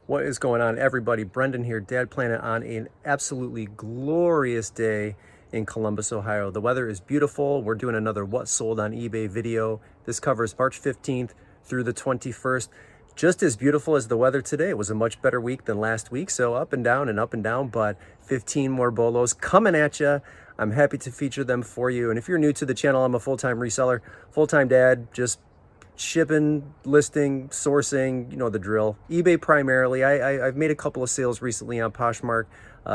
What is going on, everybody? Brendan here, Dad Planet, on an absolutely glorious day in Columbus, Ohio. The weather is beautiful. We're doing another What Sold on eBay video. This covers March 15th through the 21st. Just as beautiful as the weather today. It was a much better week than last week, so up and down, but 15 more bolos coming at you. I'm happy to feature them for you. And if you're new to the channel, I'm a full-time reseller, full-time dad, just shipping, listing, sourcing, you know the drill. eBay primarily. I've made a couple of sales recently on Poshmark,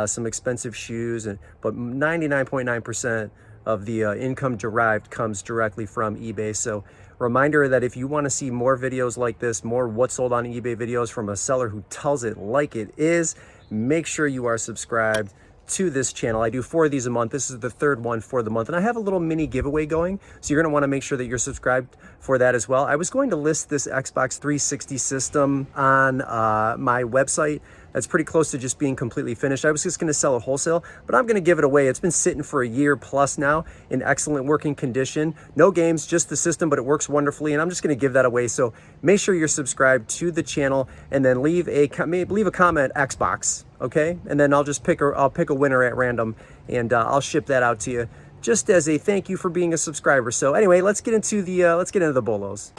some expensive shoes, but 99.9% of the income derived comes directly from eBay. So reminder that if you want to see more videos like this, more What Sold on eBay videos from a seller who tells it like it is, make sure you are subscribed to this channel. I do 4 of these a month. This is the 3rd one for the month, and I have a little mini giveaway going, so you're going to want to make sure that you're subscribed for that as well. I was going to list this Xbox 360 system on my website. That's pretty close to just being completely finished. I was just going to sell it wholesale, but I'm going to give it away. It's been sitting for a year plus now in excellent working condition. No games, just the system, but it works wonderfully, and I'm just going to give that away. So make sure you're subscribed to the channel, and then leave a comment Xbox, okay? And then I'll just pick a winner at random, and I'll ship that out to you just as a thank you for being a subscriber. So anyway, let's get into the bolos.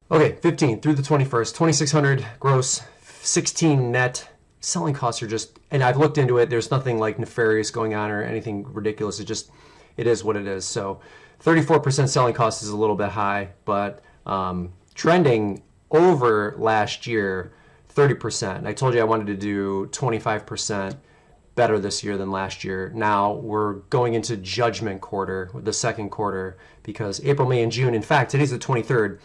Okay, 15 through the 21st, 2,600 gross, 16 net. Selling costs are just, and I've looked into it, there's nothing like nefarious going on or anything ridiculous. It is what it is. So 34% selling cost is a little bit high, but trending over last year, 30%. I told you I wanted to do 25% better this year than last year. Now we're going into judgment quarter, the second quarter, because April, May, and June, in fact, today's the 23rd.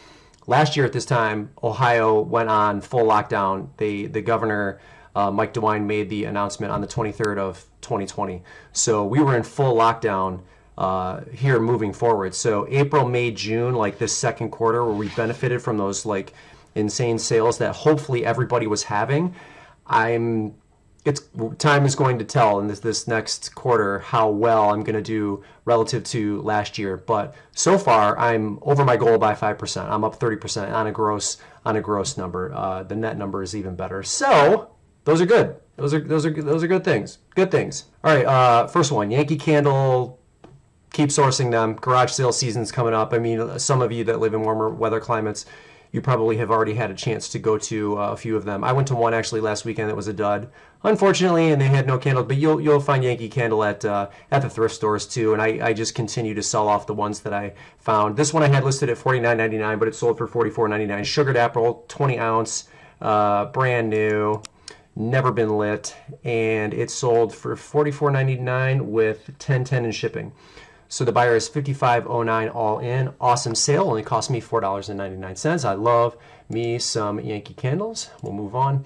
Last year at this time, Ohio went on full lockdown. The governor, Mike DeWine, made the announcement on the 23rd of 2020. So we were in full lockdown here moving forward. So April, May, June, like this second quarter where we benefited from those like insane sales that hopefully everybody was having. Time is going to tell in this next quarter how well I'm going to do relative to last year. But so far, I'm over my goal by 5%. I'm up 30% on a gross number. The net number is even better. So those are good. Those are good things. Good things. All right. First one, Yankee Candle. Keep sourcing them. Garage sale season's coming up. I mean, some of you that live in warmer weather climates, you probably have already had a chance to go to a few of them. I went to one actually last weekend that was a dud, unfortunately, and they had no candles. But you'll find Yankee Candle at the thrift stores too. And I just continue to sell off the ones that I found. This one I had listed at $49.99, but it sold for $44.99. Sugared apple, 20 ounce, brand new, never been lit, and it sold for $44.99 with $10.10 in shipping. So the buyer is $55.09 all in. Awesome sale. Only cost me $4.99. I love me some Yankee Candles. We'll move on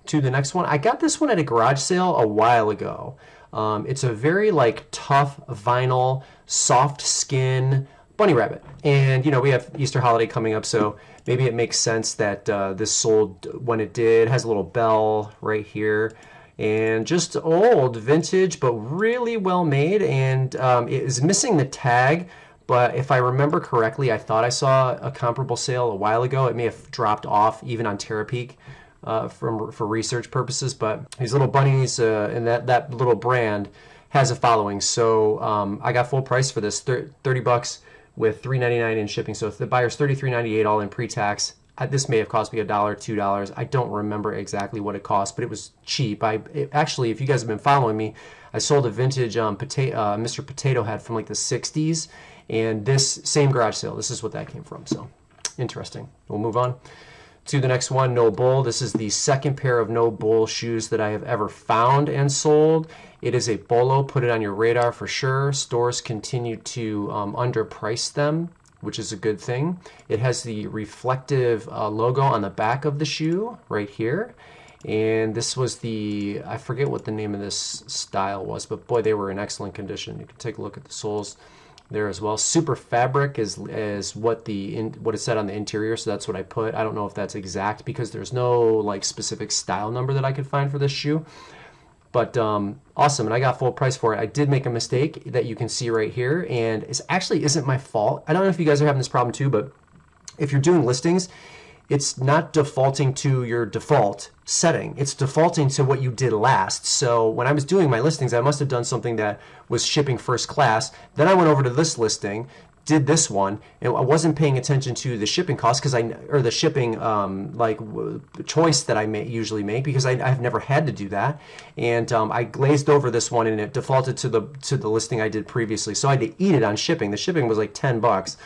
to the next one. I got this one at a garage sale a while ago. It's a very like tough vinyl, soft skin bunny rabbit. And you know, we have Easter holiday coming up, so maybe it makes sense that this sold when it did. It has a little bell right here. And just old, vintage, but really well made. And it is missing the tag, but if I remember correctly, I thought I saw a comparable sale a while ago. It may have dropped off even on Terapeak for research purposes. But these little bunnies and that little brand has a following. So I got full price for this, 30 bucks with $3.99 in shipping. So if the buyer's $33.98 all in pre-tax. This may have cost me $1, $2. I don't remember exactly what it cost, but it was cheap. Actually, if you guys have been following me, I sold a vintage Mr. Potato Head from like the 60s, and this same garage sale, this is what that came from. So interesting. We'll move on to the next one, NoBull. This is the second pair of NoBull shoes that I have ever found and sold. It is a bolo. Put it on your radar for sure. Stores continue to underprice them, which is a good thing. It has the reflective logo on the back of the shoe right here. And this was I forget what the name of this style was, but boy, they were in excellent condition. You can take a look at the soles there as well. Super fabric is what it said on the interior, so that's what I put. I don't know if that's exact because there's no like specific style number that I could find for this shoe. But awesome, and I got full price for it. I did make a mistake that you can see right here, and it actually isn't my fault. I don't know if you guys are having this problem too, but if you're doing listings, it's not defaulting to your default setting. It's defaulting to what you did last. So when I was doing my listings, I must have done something that was shipping first class. Then I went over to this listing, did this one, and I wasn't paying attention to the shipping cost or the shipping choice that I usually make, because I've never had to do that. And I glazed over this one, and it defaulted to the listing I did previously. So I had to eat it on shipping. The shipping was like $10.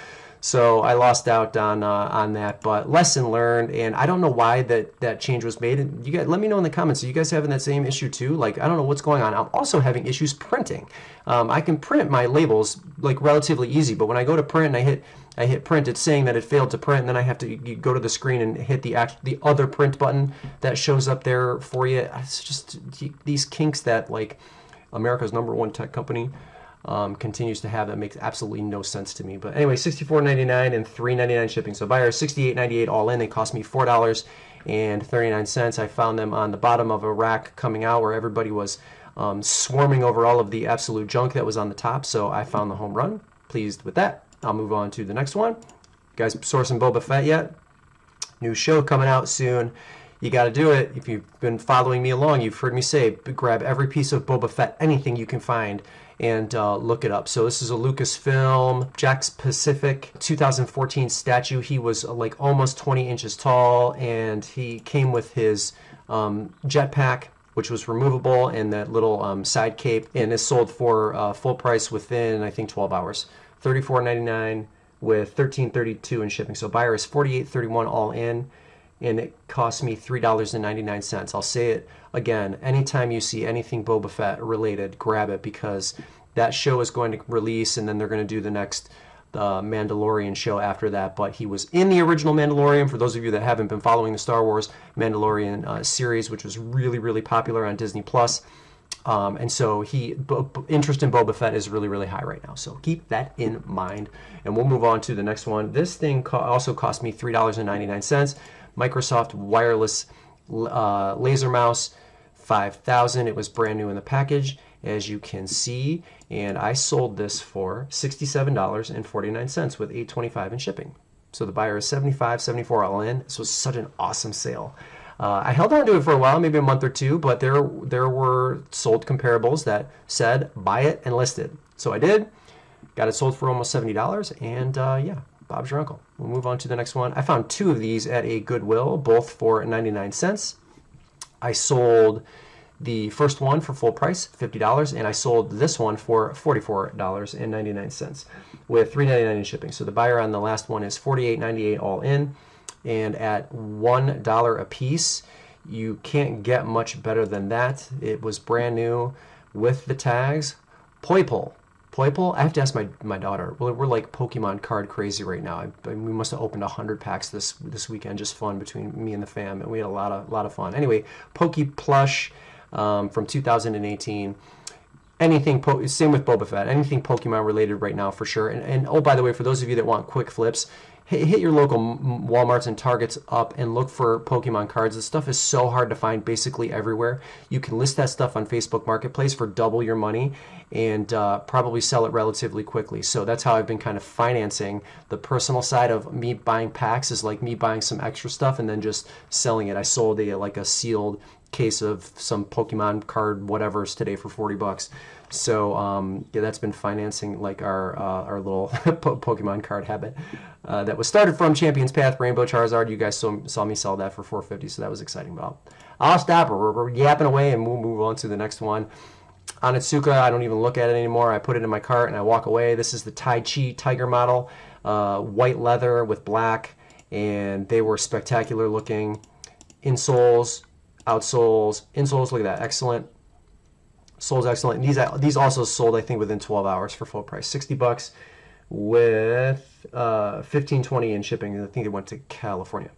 So I lost out on that, but lesson learned, and I don't know why that change was made. And you guys, let me know in the comments. Are you guys having that same issue too? Like, I don't know what's going on. I'm also having issues printing. I can print my labels like relatively easy, but when I go to print and I hit print, it's saying that it failed to print, and then I have to go to the screen and hit the other print button that shows up there for you. It's just these kinks that like America's #1 tech company continues to have that makes absolutely no sense to me. But anyway, $64.99 and $3.99 shipping. So buyers $68.98 all in. They cost me $4.39. I found them on the bottom of a rack coming out where everybody was swarming over all of the absolute junk that was on the top. So I found the home run. Pleased with that. I'll move on to the next one. You guys sourcing Boba Fett yet? New show coming out soon. You got to do it. If you've been following me along, you've heard me say, grab every piece of Boba Fett, anything you can find, and look it up. So this is a Lucasfilm Jack's Pacific 2014 statue. He was like almost 20 inches tall, and he came with his jetpack, which was removable, and that little side cape, and is sold for full price within, I think, 12 hours. $34.99 with $13.32 in shipping. So buyer is $48.31 all in, and it cost me $3.99. I'll say it again, anytime you see anything Boba Fett related, grab it, because that show is going to release, and then they're going to do the next Mandalorian show after that. But he was in the original Mandalorian, for those of you that haven't been following the Star Wars Mandalorian series, which was really, really popular on Disney+. And so interest in Boba Fett is really, really high right now. So keep that in mind. And we'll move on to the next one. This thing also cost me $3.99. Microsoft wireless laser mouse, $5,000. It was brand new in the package, as you can see. And I sold this for $67.49 with $8.25 in shipping. So the buyer is $75.74 all in. This was such an awesome sale. I held on to it for a while, maybe a month or two, but there were sold comparables that said buy it and list it. So I did, got it sold for almost $70, and yeah, Bob's your uncle. We'll move on to the next one. I found two of these at a Goodwill, both for 99 cents. I sold the first one for full price, $50, and I sold this one for $44.99 with $3.99 in shipping. So the buyer on the last one is $48.98 all in. And at $1 a piece, you can't get much better than that. It was brand new with the tags. Poiple. I have to ask my daughter. We're like Pokemon card crazy right now. We must have opened 100 packs this weekend, just fun between me and the fam, and we had a lot of fun. Anyway, Plush from 2018. Anything, same with Boba Fett. Anything Pokemon related right now for sure. And oh, by the way, for those of you that want quick flips, hit your local Walmarts and Targets up and look for Pokemon cards. This stuff is so hard to find basically everywhere. You can list that stuff on Facebook Marketplace for double your money and probably sell it relatively quickly. So that's how I've been kind of financing the personal side of me buying packs, is like me buying some extra stuff and then just selling it. I sold a sealed case of some Pokemon card whatever's today for $40. So yeah, that's been financing like our little Pokemon card habit that was started from Champion's Path, Rainbow Charizard. You guys saw me sell that for $4.50, so that was exciting. But I'll stop. We're yapping away, and we'll move on to the next one. Onitsuka, I don't even look at it anymore. I put it in my cart and I walk away. This is the Tai Chi Tiger model, white leather with black, and they were spectacular looking. Insoles, outsoles, insoles, look at that, excellent. Soles excellent. And these also sold, I think, within 12 hours for full price, $60 with $15.20 in shipping. I think it went to California.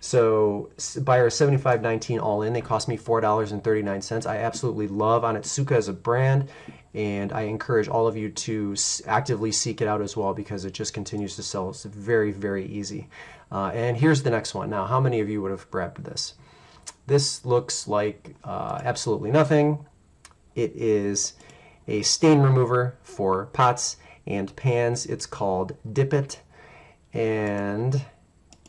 So buyer $75.19 all in. They cost me $4.39. I absolutely love Onitsuka as a brand, and I encourage all of you to actively seek it out as well, because it just continues to sell. It's very, very easy. And here's the next one. Now, how many of you would have grabbed this? This looks like absolutely nothing. It is a stain remover for pots and pans. It's called Dipit, and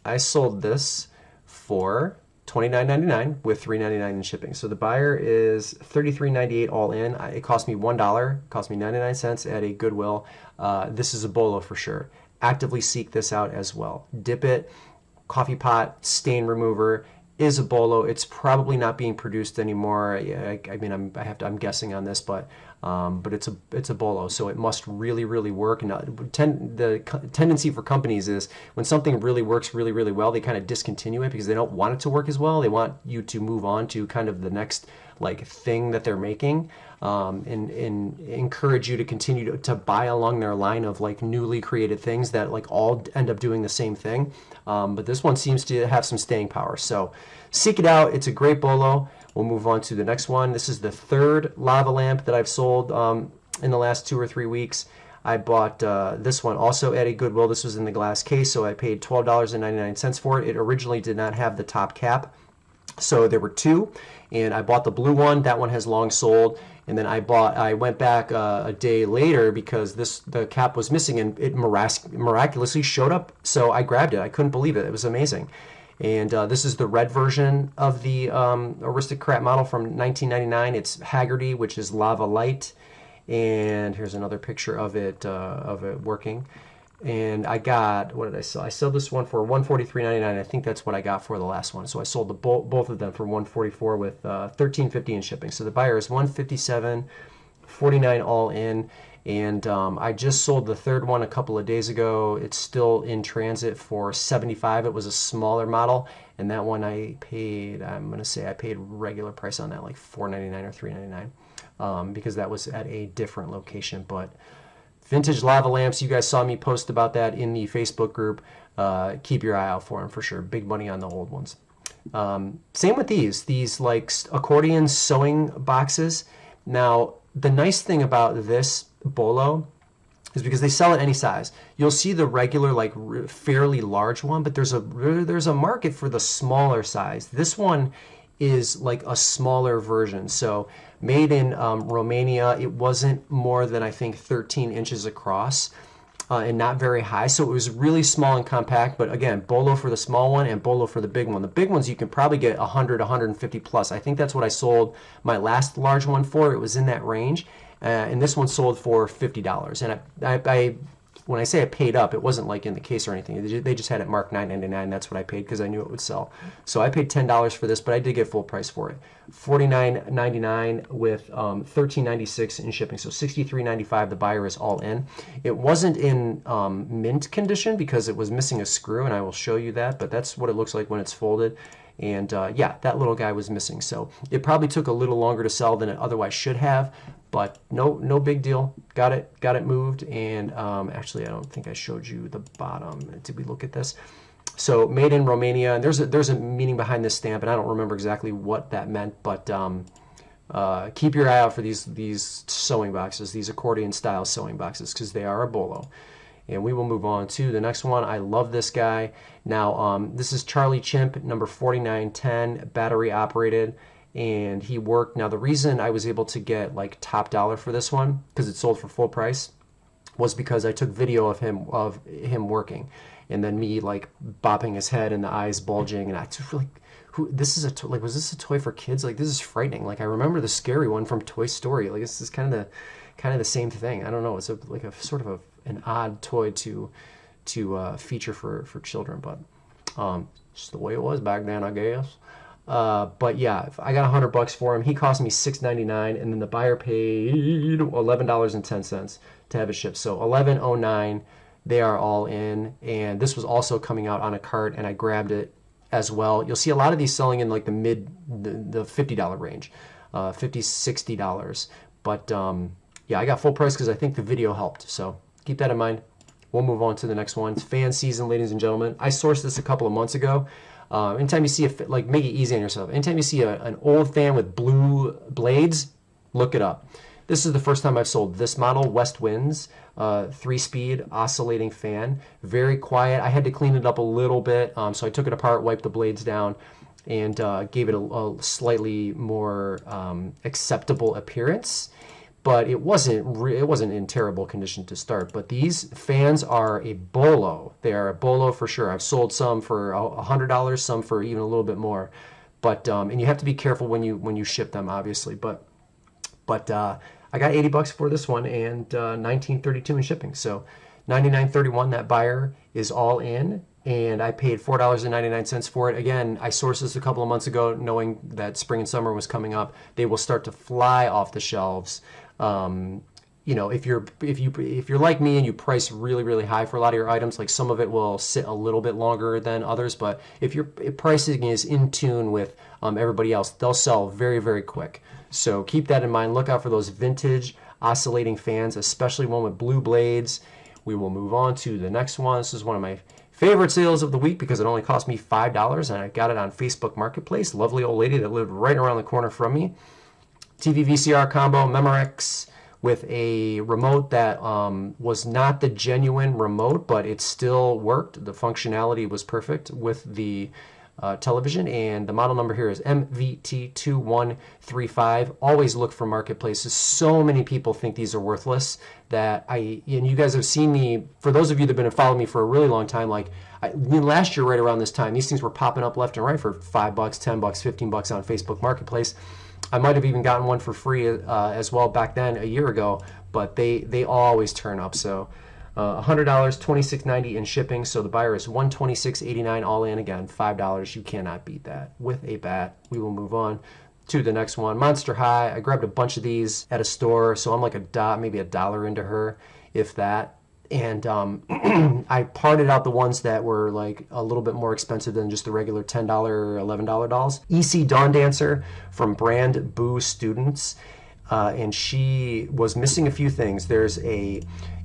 I sold this for $29.99 with $3.99 in shipping. So the buyer is $33.98 all in. It cost me $1. It cost me 99 cents at a Goodwill. This is a bolo for sure. Actively seek this out as well. Dipit coffee pot stain remover is a bolo. It's probably not being produced anymore. I mean, I'm guessing on this, but it's a bolo, so it must really work. And the tendency for companies is when something really works really well, they kind of discontinue it because they don't want it to work as well. They want you to move on to kind of the next like thing that they're making, and encourage you to continue to buy along their line of like newly created things that like all end up doing the same thing. But this one seems to have some staying power. So seek it out. It's a great bolo. We'll move on to the next one. This is the third lava lamp that I've sold in the last 2 or 3 weeks. I bought this one also at a Goodwill. This was in the glass case, so I paid $12.99 for it. It originally did not have the top cap. So there were two, and I bought the blue one. That one has long sold. And then I went back a day later because the cap was missing, and it miraculously showed up. So I grabbed it. I couldn't believe it. It was amazing. And this is the red version of the Aristocrat model from 1999. It's Haggerty, which is lava light. And here's another picture of it working. And I got, what did I sell? I sold this one for $143.99. I think that's what I got for the last one. So I sold both of them for $144 with $13.50 in shipping. So the buyer is $157.49 all in. And I just sold the third one a couple of days ago. It's still in transit for $75. It was a smaller model, and that one I paid, I'm going to say I paid regular price on that, like $4.99 or $3.99, because that was at a different location. But vintage lava lamps, you guys saw me post about that in the Facebook group. Keep your eye out for them for sure. Big money on the old ones. Same with these like accordion sewing boxes. Now, the nice thing about this bolo is because they sell at any size. You'll see the regular, like fairly large one, but there's a market for the smaller size. This one is like a smaller version. So made in Romania. It wasn't more than I think 13 inches across. And not very high, so it was really small and compact. But again, bolo for the small one and bolo for the big one. The big ones you can probably get 100, 150 plus. I think that's what I sold my last large one for. It was in that range, and this one sold for $50. And I when I say I paid up, it wasn't like in the case or anything. They just had it marked $9.99. That's what I paid because I knew it would sell. So I paid $10 for this, but I did get full price for it. $49.99 with $13.96 in shipping. So $63.95. The buyer is all in. It wasn't in mint condition because it was missing a screw, and I will show you that. But that's what it looks like when it's folded. And yeah, that little guy was missing. So it probably took a little longer to sell than it otherwise should have. But no big deal. Got it moved. And actually, I don't think I showed you the bottom. Did we look at this? So made in Romania. And there's a meaning behind this stamp, and I don't remember exactly what that meant. But keep your eye out for these sewing boxes, these accordion style sewing boxes, because they are a bolo. And we will move on to the next one. I love this guy. Now, this is Charlie Chimp, number 4910, battery operated. And he worked. Now, the reason I was able to get like top dollar for this one, because it sold for full price, was because I took video of him working, and then me like bopping his head and the eyes bulging, and I just like, this is a was this a toy for kids? Like, this is frightening. Like, I remember the scary one from Toy Story. Like, this is kind of the same thing. I don't know. It's like a sort of an odd toy to feature for children, but just the way it was back then, I guess. But yeah, I got $100 for him. He cost me $6.99, and then the buyer paid $11.10 to have it shipped. So $11.09. They are all in, and this was also coming out on a cart, and I grabbed it as well. You'll see a lot of these selling in like the $50 range, $50, $60. But yeah, I got full price because I think the video helped. So keep that in mind. We'll move on to the next one. It's fan season, ladies and gentlemen. I sourced this a couple of months ago. Anytime you see like, make it easy on yourself. Anytime you see an old fan with blue blades, look it up. This is the first time I've sold this model, West Winds, 3-speed oscillating fan. Very quiet. I had to clean it up a little bit, so I took it apart, wiped the blades down, and gave it a slightly more acceptable appearance. But it wasn't in terrible condition to start. But these fans are a bolo. They are a bolo for sure. I've sold some for $100, some for even a little bit more. But and you have to be careful when you ship them, obviously. But I got $80 for this one and $19.32 in shipping. So $99.31. That buyer is all in. And I paid $4.99 for it. Again, I sourced this a couple of months ago, knowing that spring and summer was coming up. They will start to fly off the shelves. You know, if you're like me and you price really high for a lot of your items, like some of it will sit a little bit longer than others. But if your pricing is in tune with everybody else, they'll sell very quick. So keep that in mind. Look out for those vintage oscillating fans, especially one with blue blades. We will move on to the next one. This is one of my favorite sales of the week because it only cost me $5 and I got it on Facebook Marketplace. Lovely old lady that lived right around the corner from me. TV VCR combo, Memorex, with a remote that was not the genuine remote, but it still worked. The functionality was perfect with the television, and the model number here is MVT2135. Always look for marketplaces. So many people think these are worthless that and you guys have seen me, for those of you that have been following me for a really long time, like last year right around this time, these things were popping up left and right for $5, $10, $15 on Facebook Marketplace. I might have even gotten one for free as well back then a year ago, but they always turn up. So $100, $26.90 in shipping. So the buyer is $126.89 all in. Again, $5. You cannot beat that with a bat. We will move on to the next one. Monster High. I grabbed a bunch of these at a store, so I'm like maybe $1 into her, if that. And I parted out the ones that were like a little bit more expensive than just the regular $10 or $11 dolls. EC Dawn Dancer from Brand Boo Students. And she was missing a few things.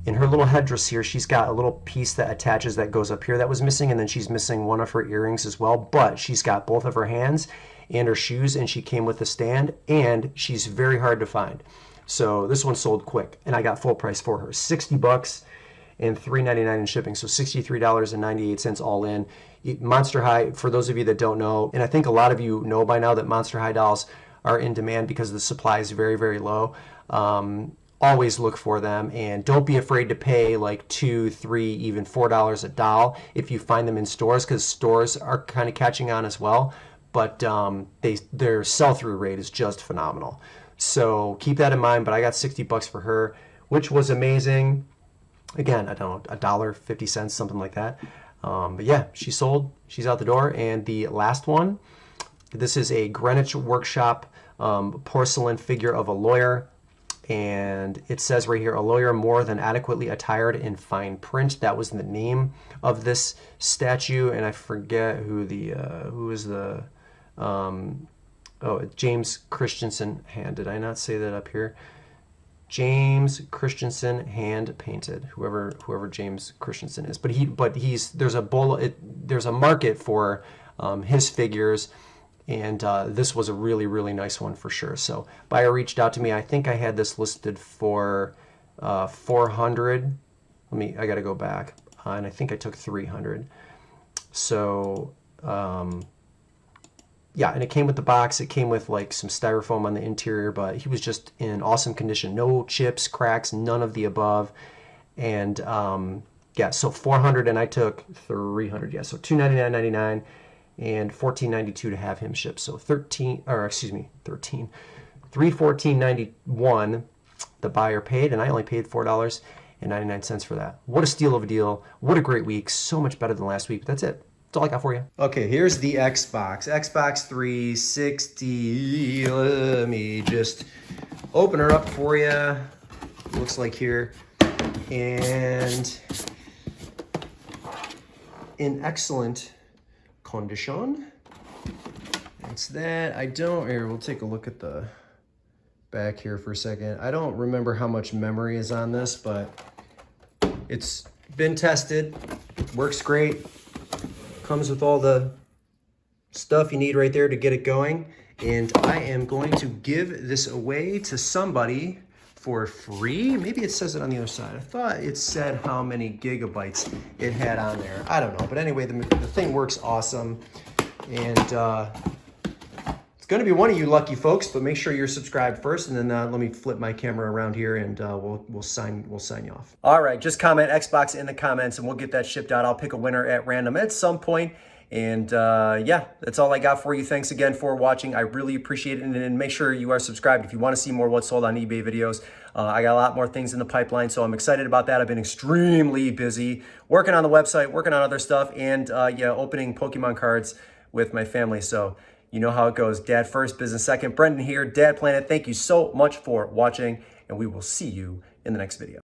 In her little headdress here, she's got a little piece that attaches that goes up here that was missing, and then she's missing one of her earrings as well. But she's got both of her hands and her shoes, and she came with a stand, and she's very hard to find. So this one sold quick, and I got full price for her. $60 and $3.99 in shipping, so $63.98 all in. Monster High, for those of you that don't know, and I think a lot of you know by now that Monster High dolls are in demand because the supply is very low. Always look for them, and don't be afraid to pay like $2, $3, even $4 a doll if you find them in stores, because stores are kind of catching on as well. But their sell-through rate is just phenomenal. So keep that in mind. But I got $60 for her, which was amazing. Again, I don't know, $1.50, something like that. But yeah, she sold. She's out the door. And the last one, this is a Greenwich Workshop porcelain figure of a lawyer. And it says right here, a lawyer more than adequately attired in fine print. That was the name of this statue, and I forget who is the James Christensen hand. Did I not say that up here? James Christensen hand painted. Whoever James Christensen is, but there's a market for his figures. And this was a really nice one for sure. So buyer reached out to me. I think I had this listed for $400. I got to go back. And I think I took $300. So yeah, and it came with the box. It came with like some styrofoam on the interior, but he was just in awesome condition. No chips, cracks, none of the above. And yeah, so $400 and I took $300. Yeah, so $299.99. And $14.92 to have him shipped. So $314.91 the buyer paid, and I only paid $4.99 for that. What a steal of a deal. What a great week. So much better than last week. That's it. That's all I got for you. Okay, here's the Xbox 360. Let me just open her up for you. Looks like here. And in excellent condition. That's that. We'll take a look at the back here for a second. I don't remember how much memory is on this, but it's been tested. Works great. Comes with all the stuff you need right there to get it going. And I am going to give this away to somebody for free. Maybe it says it on the other side. I thought it said how many gigabytes it had on there. I don't know. But anyway, the thing works awesome. And going to be one of you lucky folks, but make sure you're subscribed first, and then let me flip my camera around here, and we'll sign you off. All right, just comment Xbox in the comments, and we'll get that shipped out. I'll pick a winner at random at some point. And yeah, that's all I got for you. Thanks again for watching. I really appreciate it. And make sure you are subscribed if you want to see more What's Sold on eBay videos. I got a lot more things in the pipeline, so I'm excited about that. I've been extremely busy working on the website, working on other stuff, and yeah, opening Pokemon cards with my family. So you know how it goes. Dad first, business second. Brendan here, Dad Planet. Thank you so much for watching, and we will see you in the next video.